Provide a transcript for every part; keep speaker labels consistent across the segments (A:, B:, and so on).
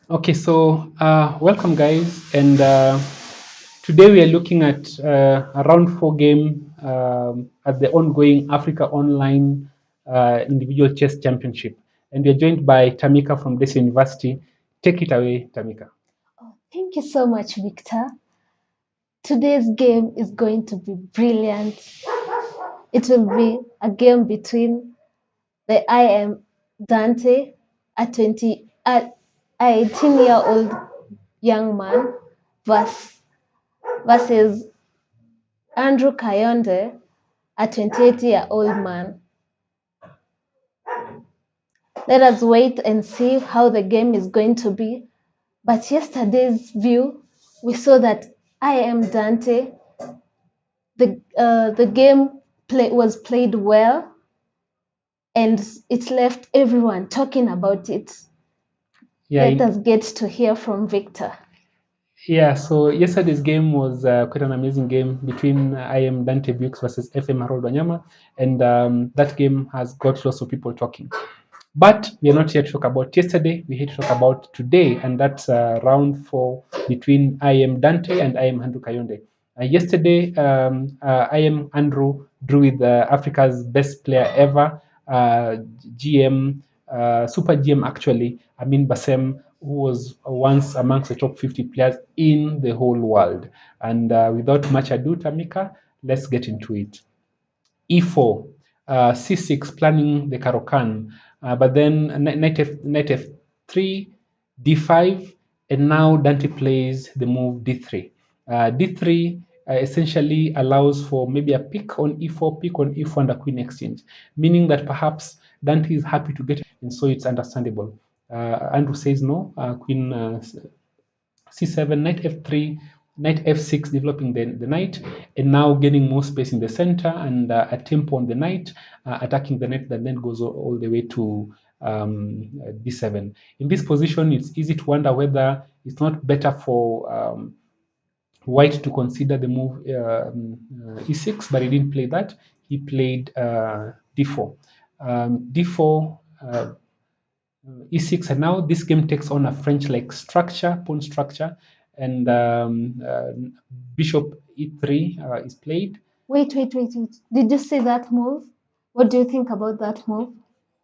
A: Okay, so welcome guys, and today we are looking at a round 4 game at the ongoing Africa Online Individual Chess Championship, and we are joined by Tamika from this university. Take it away, Tamika.
B: Thank you so much, Victor. Today's game is going to be brilliant. It will be a game between the I am Dante, a 18-year-old young man, versus Andrew Kayonde, a 28-year-old man. Let us wait and see how the game is going to be. But yesterday's view, we saw that I am Dante. The game was played well, and it left everyone talking about it.
A: Yeah,
B: Let us get to hear from Victor.
A: yeah. So yesterday's game was quite an amazing game between I am Dante Beukes versus FM Harold Wanyama, and that game has got lots of people talking. But we are not here to talk about yesterday. We're here to talk about today, and that's round 4 between I am Dante and I am Andrew Kayonde. Yesterday, I am Andrew drew with Africa's best player ever, GM, Super GM actually, Amin Bassem, who was once amongst the top 50 players in the whole world. And without much ado, Tamika, let's get into it. E4, C6, planning the Karokan, but then knight f3, d5, and now Dante plays the move d3. D3 essentially allows for maybe a pick on e4, and a queen exchange, meaning that perhaps Dante is happy to get, and so it's understandable. Andrew says no, queen c7, knight f3, knight f6, developing the knight, and now gaining more space in the center, and a tempo on the knight, attacking the knight that then goes all the way to d7. In this position, it's easy to wonder whether it's not better for white to consider the move e6, but he didn't play that. He played d4. D4, e6, and now this game takes on a French-like structure, pawn structure, and bishop e3 is played.
B: Wait. Did you see that move? What do you think about that move?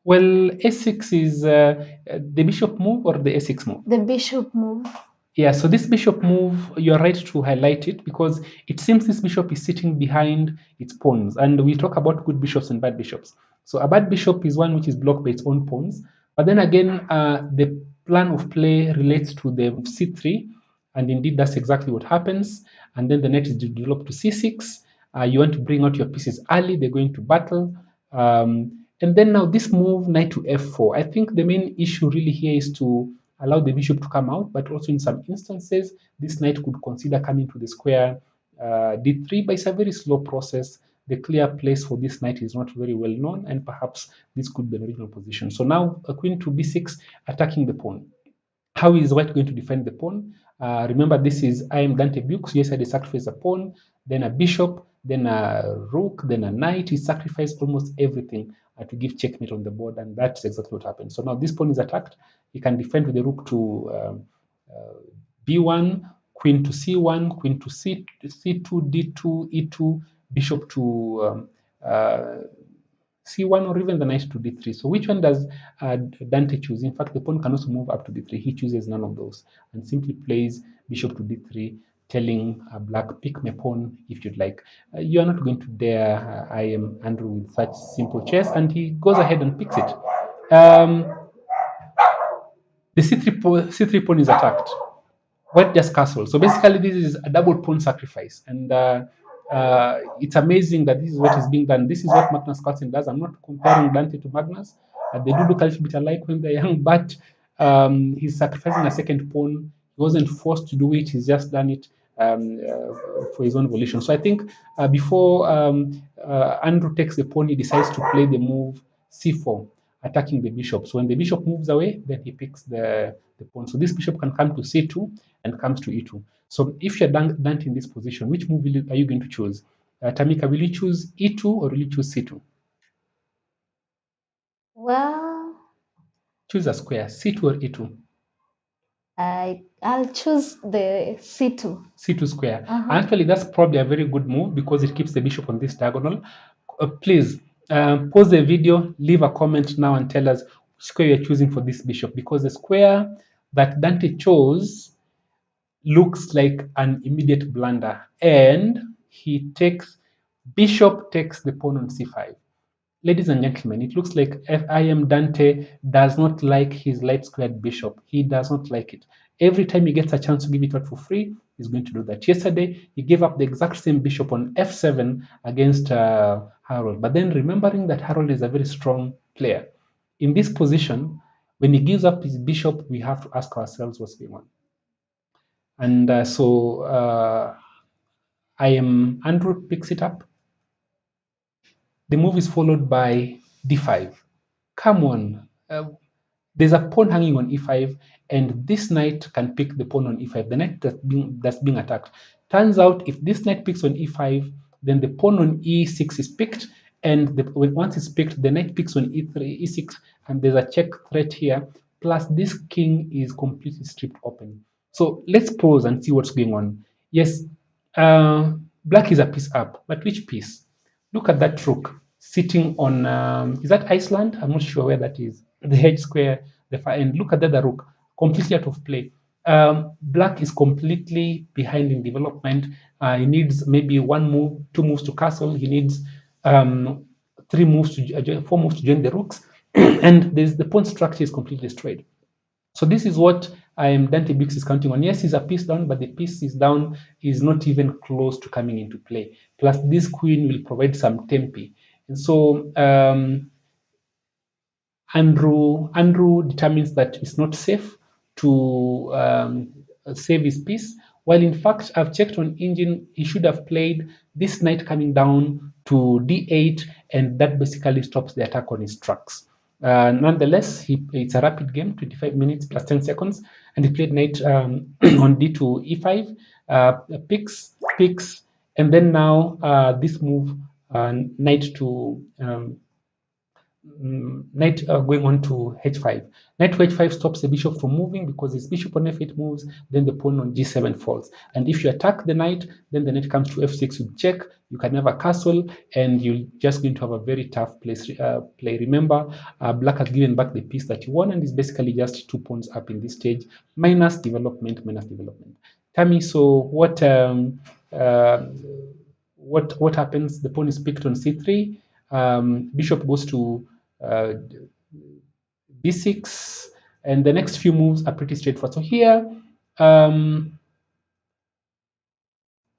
A: Well, a6 is the bishop move or the a6 move?
B: The bishop move.
A: Yeah, so this bishop move, you're right to highlight it because it seems this bishop is sitting behind its pawns. And we talk about good bishops and bad bishops. So a bad bishop is one which is blocked by its own pawns. But then again, the plan of play relates to the c3. And indeed, that's exactly what happens. And then the knight is developed to c6. You want to bring out your pieces early. They're going to battle. And then now this move, knight to f4. I think the main issue really here is to allow the bishop to come out, but also in some instances, this knight could consider coming to the square d3, but it's a very slow process. The clear place for this knight is not very well known, and perhaps this could be an original position. So now a queen to b6, attacking the pawn. How is white going to defend the pawn? Remember, this is I am Dante Beukes. Yes, I did sacrifice a pawn, then a bishop, then a rook, then a knight. He sacrificed almost everything to give checkmate on the board, and that's exactly what happened. So now this pawn is attacked. He can defend with the rook to b1, queen to c1, queen to c2, d2, e2, bishop to c1 or even the knight to d3. So which one does Dante choose? In fact, the pawn can also move up to d3. He chooses none of those and simply plays bishop to d3, telling black, pick my pawn if you'd like. You are not going to dare I am Andrew with such simple chess, and he goes ahead and picks it. The c3 pawn is attacked. White just castle. So basically, this is a double pawn sacrifice, and it's amazing that this is what is being done. This is what Magnus Carlsen does. I'm not comparing Dante to Magnus. They do look a little bit alike when they're young, but he's sacrificing a second pawn. He wasn't forced to do it. He's just done it for his own volition. So I think before Andrew takes the pawn, he decides to play the move c4, attacking the bishop. So when the bishop moves away, then he picks the pawn. So this bishop can come to c2 and comes to e2. So if you're Dante in this position, which move are you going to choose? Tamika, will you choose e2 or will you choose c2?
B: Well,
A: Choose a square, c2 or e2.
B: I'll choose the c2.
A: c2 square. Actually, that's probably a very good move because it keeps the bishop on this diagonal. Please pause the video, leave a comment now and tell us which square you're choosing for this bishop, because the square that Dante chose looks like an immediate blunder, and he takes bishop takes the pawn on c5. Ladies and gentlemen, it looks like FIM Dante does not like his light squared bishop. He does not like it. Every time he gets a chance to give it out for free, he's going to do that. Yesterday, he gave up the exact same bishop on f7 against Harold. But then remembering that Harold is a very strong player, in this position, when he gives up his bishop, we have to ask ourselves what's going on. And Andrew picks it up. The move is followed by d5. Come on. There's a pawn hanging on e5, and this knight can pick the pawn on e5, the knight that's being attacked. Turns out, if this knight picks on e5, then the pawn on e6 is picked, and once it's picked, the knight picks on e3, e6, and there's a check threat here. Plus, this king is completely stripped open. So let's pause and see what's going on. Yes, black is a piece up, but which piece? Look at that rook sitting on, is that Iceland? I'm not sure where that is. The hedge square, the far end. Look at the other rook, completely out of play. Black is completely behind in development. He needs maybe one move, two moves to castle. He needs four moves to join the rooks. And the pawn structure is completely destroyed. So this is what Dante Beukes is counting on. Yes, he's a piece down, but the piece is down is not even close to coming into play. Plus, this queen will provide some tempi. And so Andrew determines that it's not safe to save his piece. While in fact, I've checked on engine, he should have played this knight coming down to d8, and that basically stops the attack on his tracks. Nonetheless, it's a rapid game, 25 minutes plus 10 seconds, and he played knight on d to e5, picks, and then now this move, knight to knight going on to h5. Knight to h5 stops the bishop from moving, because his bishop on f8 moves, then the pawn on g7 falls. And if you attack the knight, then the knight comes to f6 with check. You can never castle, and you're just going to have a very tough play. Remember, black has given back the piece that you won, and is basically just 2 pawns up in this stage, minus development. Tammy, so what happens? The pawn is picked on c3. Bishop goes to b6, and the next few moves are pretty straightforward. So here,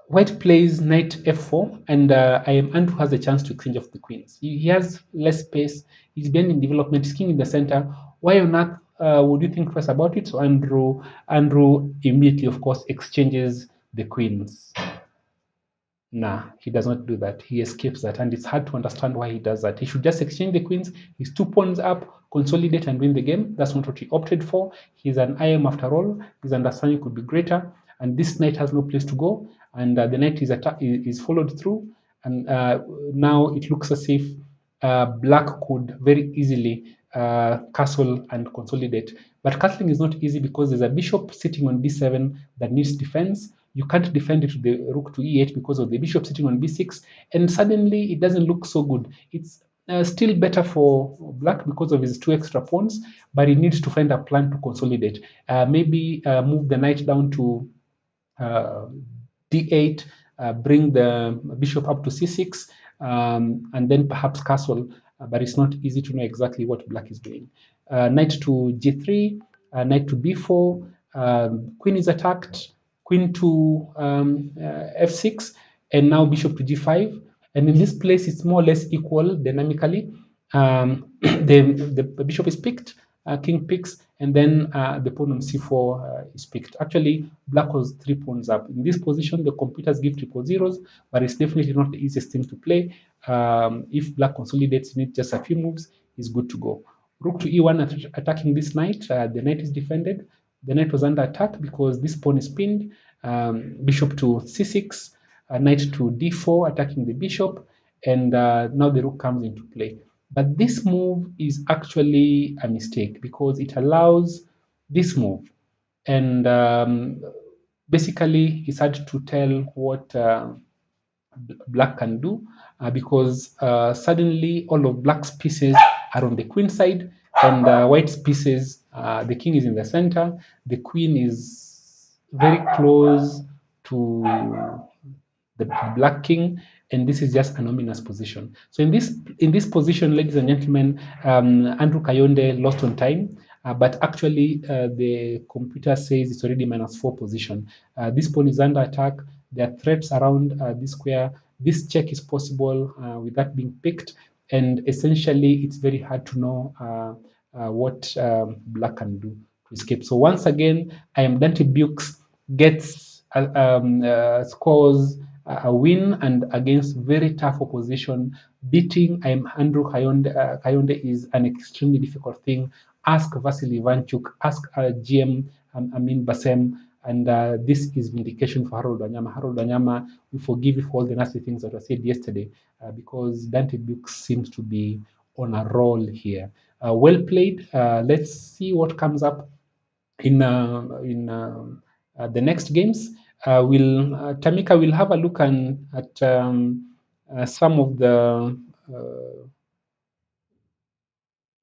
A: white plays knight f4, and Andrew has a chance to exchange off the queens. He has less space. He's been in development. He's king in the center. Why on earth would you think twice about it? So Andrew immediately, of course, exchanges the queens. Nah, he does not do that. He escapes that, and it's hard to understand why he does that. He should just exchange the queens. He's 2 pawns up, consolidate and win the game. That's not what he opted for. He's an IM after all. His understanding could be greater, and this knight has no place to go, and the knight is followed through, and now it looks as if black could very easily castle and consolidate. But castling is not easy, because there's a bishop sitting on d7 that needs defense. You can't defend it to the rook to e8 because of the bishop sitting on b6, and suddenly it doesn't look so good. It's Still better for black because of his two extra pawns, but he needs to find a plan to consolidate. Maybe move the knight down to uh, d8, bring the bishop up to c6, and then perhaps castle. But it's not easy to know exactly what black is doing. Knight to g3, knight to b4, queen is attacked, queen to f6, and now bishop to g5. And in this place, it's more or less equal dynamically. The bishop is picked, king picks, and then the pawn on c4 is picked. Actually, black was 3 pawns up. In this position, the computers give triple zeros, but it's definitely not the easiest thing to play. If black consolidates in it just a few moves, he's good to go. Rook to e1 attacking this knight. The knight is defended. The knight was under attack because this pawn is pinned. Bishop to c6, knight to d4 attacking the bishop, and now the rook comes into play. But this move is actually a mistake because it allows this move. And basically, it's hard to tell what black can do because suddenly all of black's pieces are on the queen side and white's pieces, the king is in the center, the queen is very close to the black king, and this is just an ominous position. So in this position, ladies and gentlemen, Andrew Kayonde lost on time, but actually the computer says it's already -4 position. This pawn is under attack. There are threats around this square. This check is possible with that being picked, and essentially it's very hard to know what black can do to escape. So once again, I am Dante Beukes, gets scores a win and against very tough opposition. Beating I'm Andrew Kayonde, Kayonde is an extremely difficult thing. Ask Vasily Ivanchuk, ask GM Amin Basem, and this is vindication for Harold Wanyama. Harold Wanyama, we forgive you for all the nasty things that were said yesterday because Dante Beukes seems to be on a roll here. Well played. Let's see what comes up in the next games. Tamika will have a look at some of the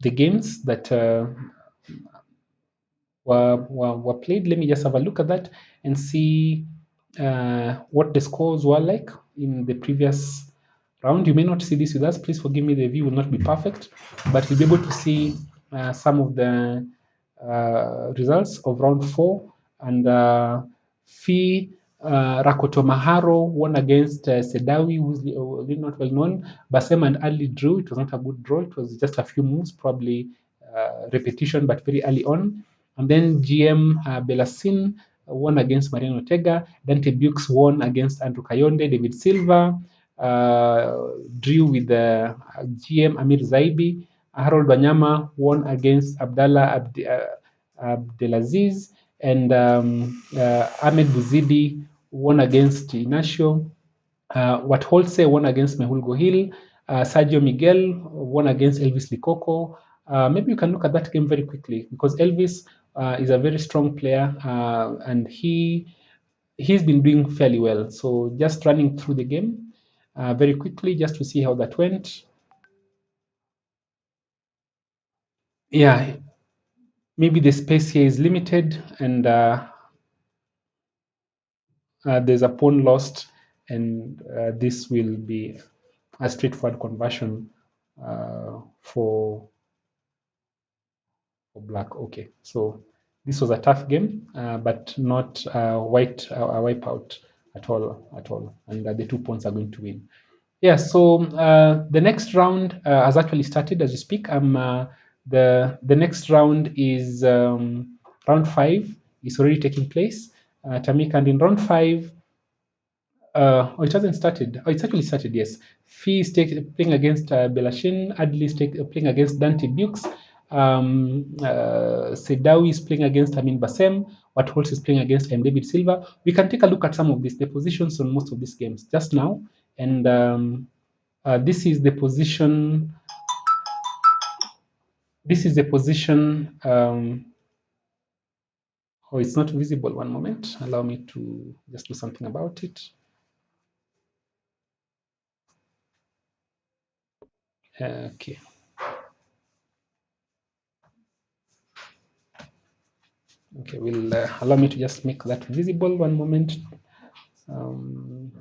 A: games that were played. Let me just have a look at that and see what the scores were like in the previous round. You may not see this with us. Please forgive me. The view will not be perfect, but you'll be able to see some of the results of round 4. And Fee Rakotomaharo won against Sedawi, who's really not well known. Basem and Ali drew. It was not a good draw. It was just a few moves, probably repetition, but very early on. And then GM Belasin won against Mariano Ortega. Dante Beukes won against Andrew Kayonde. David Silva drew with the GM Amir Zaibi. Harold Wanyama won against Abdallah Abdelaziz. And Ahmed Buzidi won against Inacio. Watholse won against Mehul Gohil. Sergio Miguel won against Elvis Likoko. Maybe you can look at that game very quickly because Elvis is a very strong player and he's been doing fairly well. So just running through the game very quickly just to see how that went. Yeah, maybe the space here is limited and there's a pawn lost, and this will be a straightforward conversion for black. Okay, so this was a tough game, but not a wipeout at all. And the 2 points are going to win. Yeah, so the next round has actually started as we speak. The next round is round 5 is already taking place. Tamika, and in round 5, it hasn't started. Oh, it's actually started, yes. Fee is playing against Belashin. Adli is playing against Dante Beukes. Sedawi is playing against Amin Basem. Watholz is playing against David Silva. We can take a look at some of the positions on most of these games just now. And this is the position. This is the position. Oh, it's not visible. One moment. Allow me to just do something about it. Okay. Okay, will allow me to just make that visible. One moment. Um,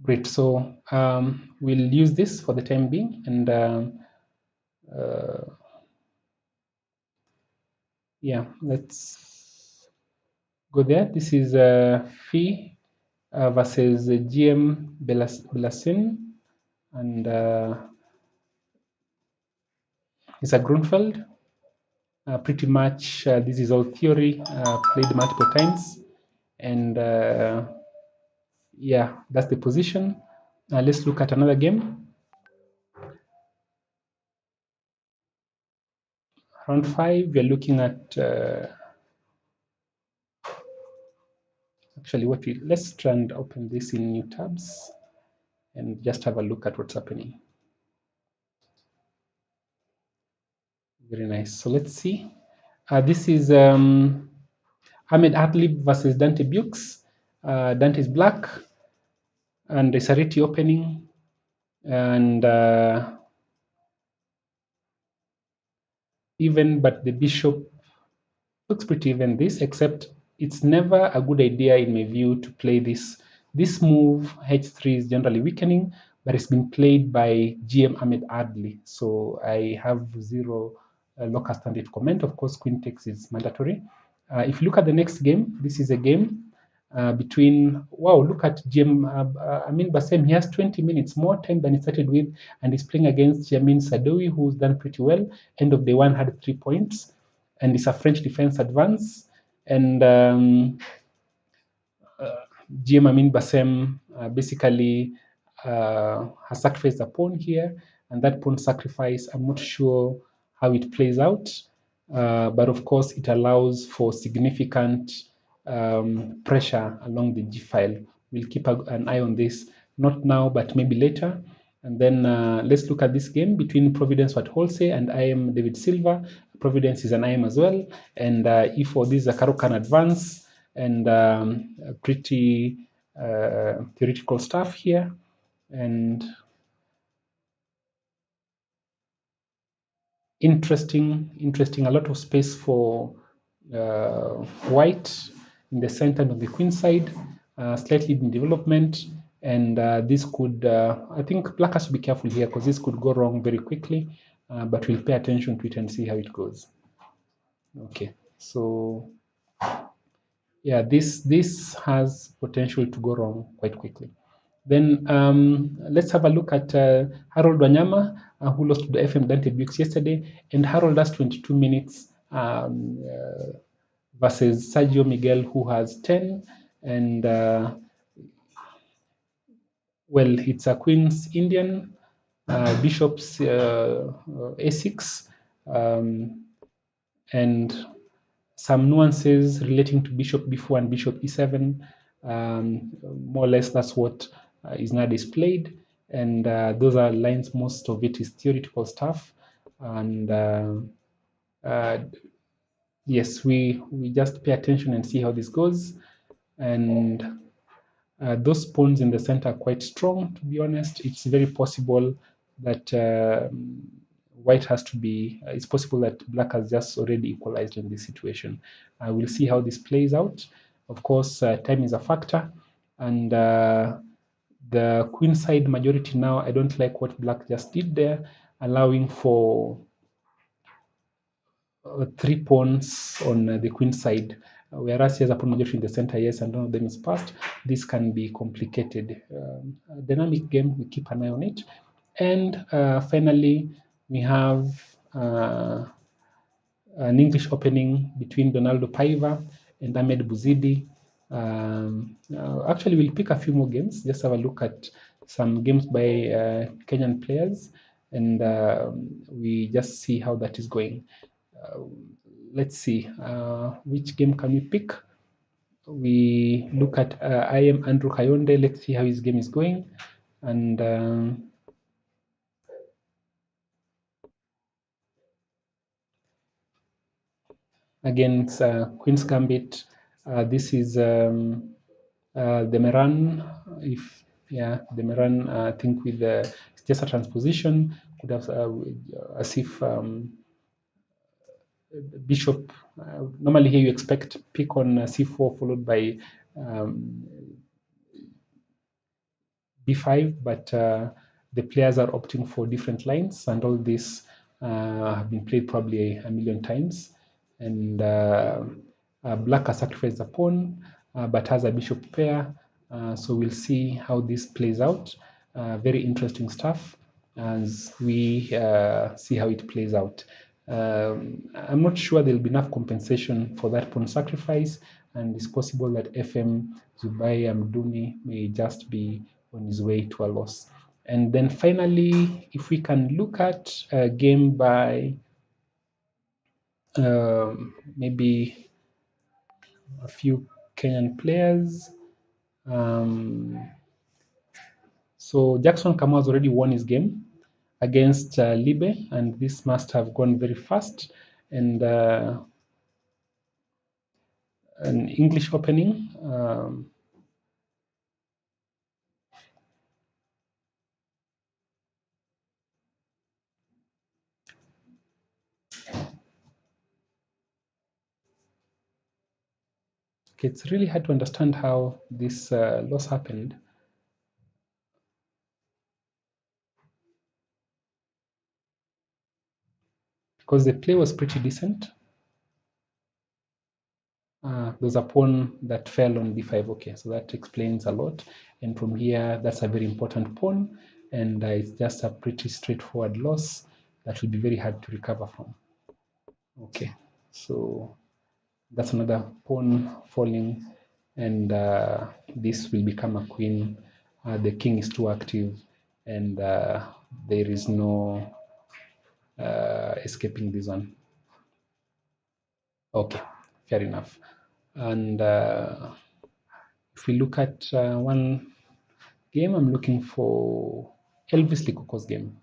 A: Great. So we'll use this for the time being, and yeah, let's go there. This is Fee versus GM Belasin, and it's a Grunfeld. Pretty much, this is all theory, played multiple times, and yeah, that's the position. Let's look at another game. Round 5, we're looking at actually let's try and open this in new tabs and just have a look at what's happening. Very nice. So let's see. This is Ahmed Adlib versus Dante Beukes. Dante is black, and it's a reti opening, and even, but the bishop looks pretty even this, except it's never a good idea in my view to play this. This move, h3, is generally weakening, but it's been played by GM Ahmed Adli. So I have zero local standard comment. Of course, queen takes is mandatory. If you look at the next game, this is a game between, wow, look at GM Amin Bassem. He has 20 minutes more time than he started with, and he's playing against Jamin Sadoui, who's done pretty well. End of day one had 3 points, and it's a French defense advance. And GM Amin Bassem basically has sacrificed a pawn here, and that pawn sacrifice, I'm not sure how it plays out, but of course it allows for significant pressure along the G file. We'll keep an eye on this, not now, but maybe later. And then let's look at this game between Providence Watholse and I am David Silva. Providence is an IM as well, and E4, this is a Karukan advance, and pretty theoretical stuff here. And interesting, a lot of space for white in the center of the queen side, slightly in development, and this could, I think black has to be careful here because this could go wrong very quickly, but we'll pay attention to it and see how it goes. Okay, so yeah, this has potential to go wrong quite quickly. Then let's have a look at Harold Wanyama, who lost to the FM Dante Beukes yesterday, and Harold has 22 minutes versus Sergio Miguel, who has 10, and well, it's a Queen's Indian, Bishop's A6, and some nuances relating to Bishop B4 and Bishop E7. More or less, that's what is now displayed, and those are lines. Most of it is theoretical stuff, and yes, we just pay attention and see how this goes. And those pawns in the center are quite strong, to be honest. It's very possible that white has to be, it's possible that black has just already equalized in this situation. We'll see how this plays out. Of course, time is a factor, and the queen side majority now, I don't like what black just did there, allowing for 3 pawns on the queen side, whereas he has a pawn majority in the center, yes, and none of them is passed. This can be complicated. Dynamic game, we keep an eye on it. And finally, we have an English opening between Donaldo Paiva and Ahmed Bouzidi. Actually, we'll pick a few more games, just have a look at some games by Kenyan players, and we just see how that is going. Let's see, which game can we pick? We look at I am Andrew Kayonde. Let's see how his game is going. And against Queen's Gambit. This is the Meran. The Meran. I think with just a transposition could have as if bishop. Normally here you expect pick on c4 followed by b5, but the players are opting for different lines, and all this have been played probably a million times. And black has sacrificed a pawn, but has a bishop pair. So we'll see how this plays out. Very interesting stuff as we see how it plays out. I'm not sure there'll be enough compensation for that pawn sacrifice, and it's possible that FM Zubai Amduni may just be on his way to a loss. And then finally, if we can look at a game by maybe a few Kenyan players. So Jackson Kamau has already won his game against Libe, and this must have gone very fast. And an English opening. Okay, it's really hard to understand how this loss happened. Because the play was pretty decent. There's a pawn that fell on d5. Okay, so that explains a lot. And from here, that's a very important pawn. And it's just a pretty straightforward loss that will be very hard to recover from. Okay, so that's another pawn falling. And this will become a queen. The king is too active. And there is no escaping this one. Okay, fair enough. And if we look at one game, I'm looking for Elvis Likoko's game,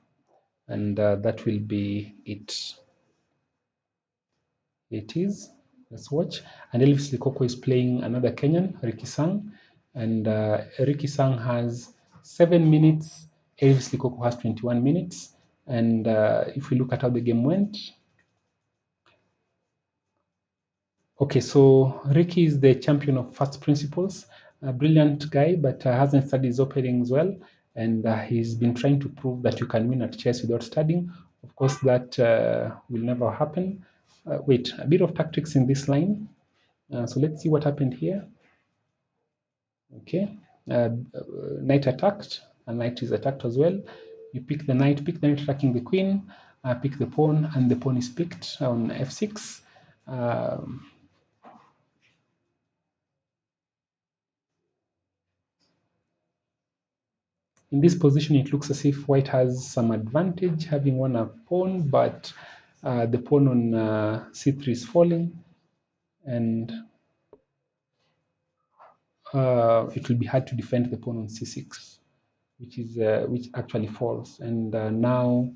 A: and that will be it. It is. Let's watch. And Elvis Likoko is playing another Kenyan, Ricky Sang, and Ricky Sang has 7 minutes. Elvis Likoko has 21 minutes. And if we look at how the game went, okay, so Ricky is the champion of first principles, a brilliant guy, but hasn't studied his openings well. And he's been trying to prove that you can win at chess without studying. Of course, that will never happen. Wait, a bit of tactics in this line. So let's see what happened here. Okay, knight attacked, and knight is attacked as well. You pick the knight attacking the queen, pick the pawn, and the pawn is picked on f6. In this position, it looks as if white has some advantage, having won a pawn, but the pawn on c3 is falling, and it will be hard to defend the pawn on c6, which actually falls. And now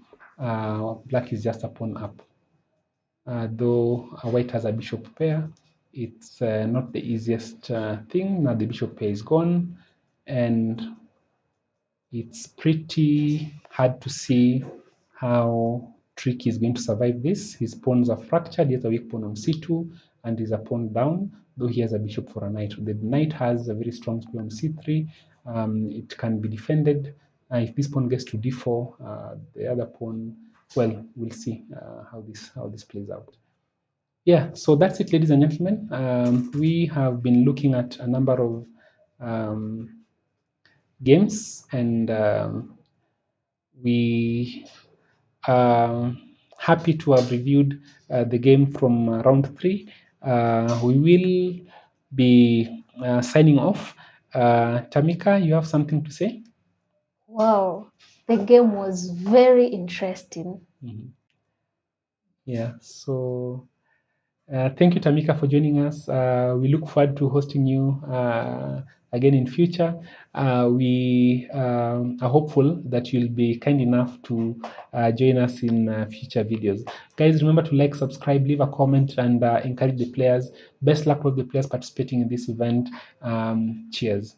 A: black is just a pawn up. Though white has a bishop pair, it's not the easiest thing. Now the bishop pair is gone, and it's pretty hard to see how Tricky is going to survive this. His pawns are fractured. He has a weak pawn on c2, and he's a pawn down, though he has a bishop for a knight. The knight has a very strong pawn on c3. It can be defended. If this pawn gets to d4, the other pawn, well, we'll see how this plays out. Yeah, so that's it, ladies and gentlemen. We have been looking at a number of games, and we are happy to have reviewed the game from round 3. We will be signing off. Tamika, you have something to say?
B: Wow, the game was very interesting.
A: Yeah, so thank you, Tamika, for joining us. We look forward to hosting you again in future. We are hopeful that you'll be kind enough to join us in future videos. Guys, remember to like, subscribe, leave a comment, and encourage the players. Best luck with the players participating in this event. Cheers.